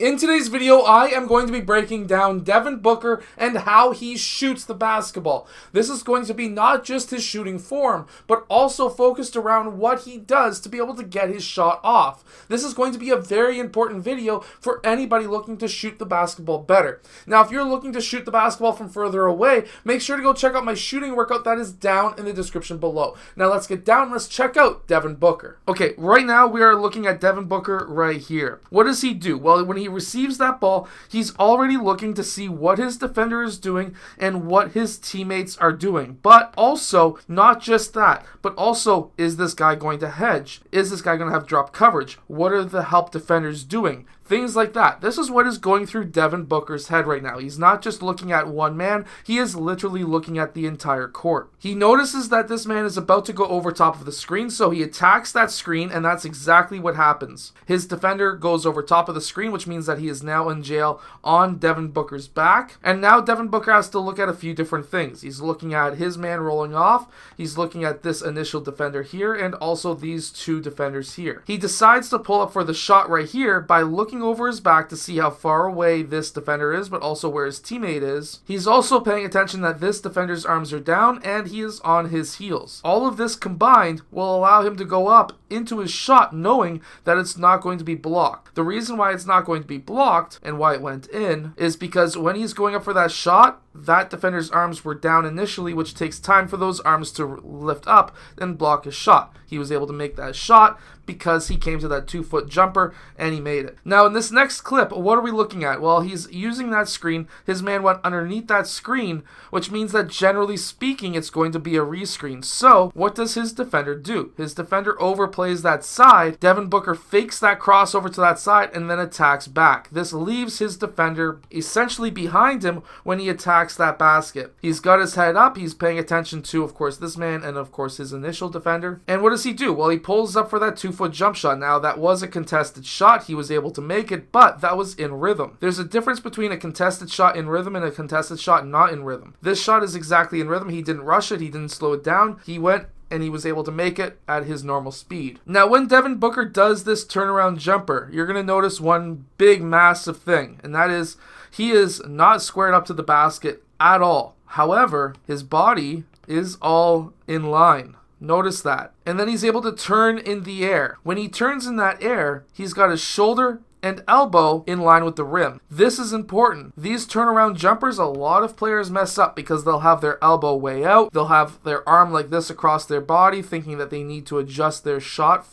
In today's video, I am going to be breaking down Devin Booker and how he shoots the basketball. This is going to be not just his shooting form, but also focused around what he does to be able to get his shot off. This is going to be a very important video for anybody looking to shoot the basketball better. Now, if you're looking to shoot the basketball from further away, make sure to go check out my shooting workout that is down in the description below. Now, let's get down. Let's check out Devin Booker. Okay, right now we are looking at Devin Booker right here. What does he do? Well, when he receives that ball, he's already looking to see what his defender is doing and what his teammates are doing. But also, not just that, but also, is this guy going to hedge? Is this guy going to have drop coverage? What are the help defenders doing? Things like that. This is what is going through Devin Booker's head right now. He's not just looking at one man, he is literally looking at the entire court. He notices that this man is about to go over top of the screen, so he attacks that screen, and that's exactly what happens. His defender goes over top of the screen, which means that he is now in jail on Devin Booker's back. And now Devin Booker has to look at a few different things. He's looking at his man rolling off, he's looking at this initial defender here, and also these two defenders here. He decides to pull up for the shot right here by looking over his back to see how far away this defender is, but also where his teammate is. He's also paying attention that this defender's arms are down and he is on his heels. All of this combined will allow him to go up into his shot knowing that it's not going to be blocked. The reason why it's not going to be blocked and why it went in is because when he's going up for that shot, that defender's arms were down initially, which takes time for those arms to lift up and block his shot. He was able to make that shot because he came to that 2-foot jumper and he made it. Now in this next clip, what are we looking at? Well, he's using that screen. His man went underneath that screen, which means that generally speaking, it's going to be a rescreen. So what does his defender do? His defender overplays that side. Devin Booker fakes that crossover to that side and then attacks back. This leaves his defender essentially behind him when he attacks that basket. He's got his head up. He's paying attention to, of course, this man and, of course, his initial defender. And what does he do? Well, he pulls up for that 2-foot jump shot. Now, that was a contested shot. He was able to make it, but that was in rhythm. There's a difference between a contested shot in rhythm and a contested shot not in rhythm. This shot is exactly in rhythm. He didn't rush it. He didn't slow it down. He went and he was able to make it at his normal speed. Now, when Devin Booker does this turnaround jumper, you're going to notice one big, massive thing, and that is he is not squared up to the basket at all. However, his body is all in line. Notice that. And then he's able to turn in the air. When he turns in that air, he's got his shoulder and elbow in line with the rim. This is important. These turnaround jumpers, a lot of players mess up because they'll have their elbow way out. They'll have their arm like this across their body, thinking that they need to adjust their shot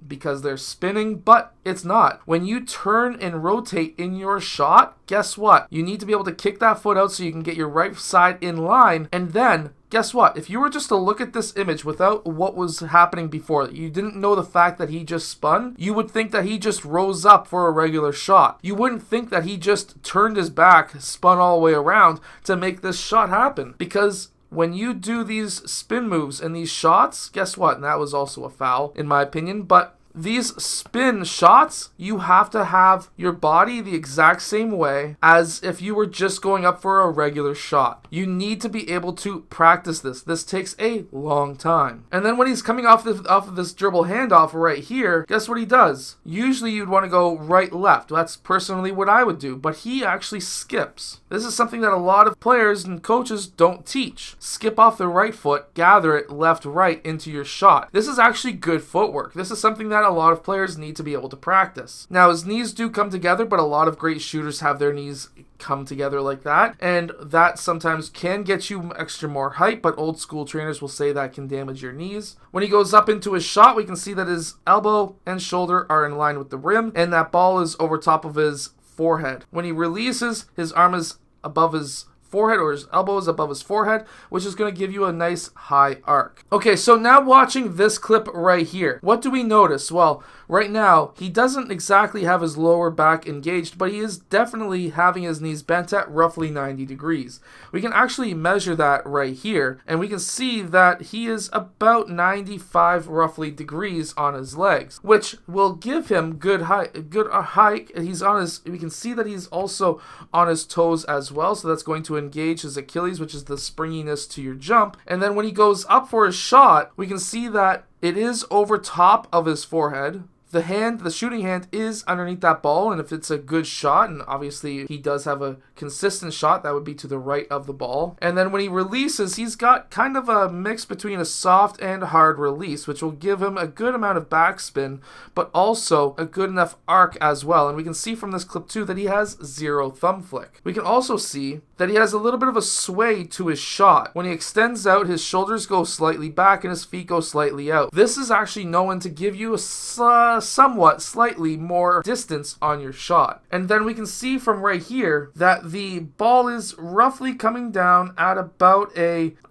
because they're spinning, but it's not. When you turn and rotate in your shot, guess what? You need to be able to kick that foot out so you can get your right side in line, and then guess what? If you were just to look at this image without what was happening before, you didn't know the fact that he just spun, you would think that he just rose up for a regular shot. You wouldn't think that he just turned his back, spun all the way around to make this shot happen. Because when you do these spin moves and these shots, guess what? And that was also a foul, in my opinion, but these spin shots, you have to have your body the exact same way as if you were just going up for a regular shot. You need to be able to practice this. This takes a long time. And then when he's coming off of this dribble handoff right here, guess what he does? Usually you'd want to go right-left. That's personally what I would do, but he actually skips. This is something that a lot of players and coaches don't teach. Skip off the right foot, gather it left-right into your shot. This is actually good footwork. This is something that a lot of players need to be able to practice. Now, his knees do come together, but a lot of great shooters have their knees come together like that, and that sometimes can get you extra more height, but old school trainers will say that can damage your knees. When he goes up into his shot, we can see that his elbow and shoulder are in line with the rim, and that ball is over top of his forehead. When he releases, his arm is above his forehead, or his elbow is above his forehead, which is going to give you a nice high arc. Okay, so now watching this clip right here, what do we notice? Well, right now, he doesn't exactly have his lower back engaged, but he is definitely having his knees bent at roughly 90 degrees. We can actually measure that right here, and we can see that he is about 95 roughly degrees on his legs, which will give him good height. He's on his, we can see that he's also on his toes as well, so that's going to engage his Achilles, which is the springiness to your jump. And then when he goes up for his shot, we can see that it is over top of his forehead, the shooting hand is underneath that ball, and if it's a good shot, and obviously he does have a consistent shot, that would be to the right of the ball. And then when he releases, he's got kind of a mix between a soft and hard release, which will give him a good amount of backspin, but also a good enough arc as well. And we can see from this clip too that he has 0 thumb flick. We can also see that he has a little bit of a sway to his shot. When he extends out, his shoulders go slightly back and his feet go slightly out. This is actually known to give you a somewhat slightly more distance on your shot. And then we can see from right here that the ball is roughly coming down at about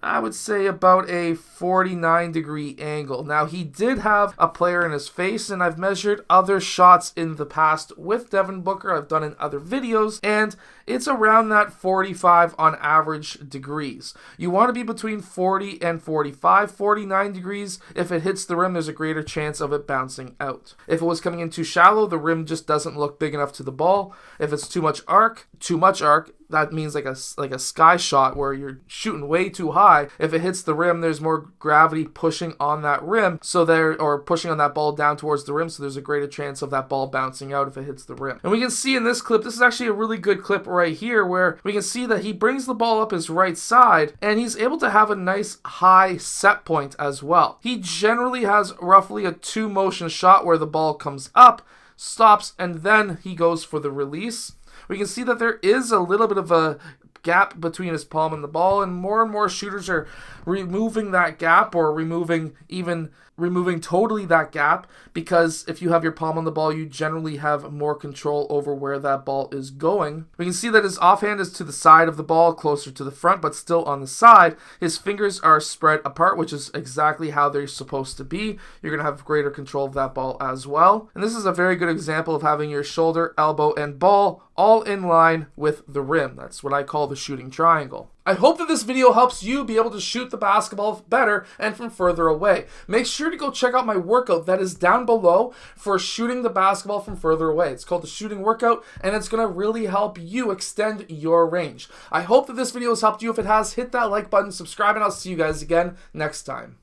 I would say about a 49-degree angle. Now, he did have a player in his face, and I've measured other shots in the past with Devin Booker. I've done in other videos, and it's around that 45 on average degrees. You want to be between 40 and 45, 49 degrees. If it hits the rim, there's a greater chance of it bouncing out. If it was coming in too shallow, the rim just doesn't look big enough to the ball. If it's too much arc, that means like a sky shot where you're shooting way too high. If it hits the rim, there's more gravity pushing on that rim, or pushing on that ball down towards the rim, so there's a greater chance of that ball bouncing out if it hits the rim. And we can see in this clip, this is actually a really good clip right here, where we can see that he brings the ball up his right side, and he's able to have a nice high set point as well. He generally has roughly a 2-motion shot where the ball comes up, stops, and then he goes for the release. We can see that there is a little bit of a gap between his palm and the ball, and more shooters are removing that gap, or removing totally that gap, because if you have your palm on the ball, you generally have more control over where that ball is going. We can see that his offhand is to the side of the ball, closer to the front, but still on the side. His fingers are spread apart, which is exactly how they're supposed to be. You're going to have greater control of that ball as well. And this is a very good example of having your shoulder, elbow, and ball all in line with the rim. That's what I call the shooting triangle. I hope that this video helps you be able to shoot the basketball better and from further away. Make sure to go check out my workout that is down below for shooting the basketball from further away. It's called the shooting workout, and it's going to really help you extend your range. I hope that this video has helped you. If it has, hit that like button, subscribe, and I'll see you guys again next time.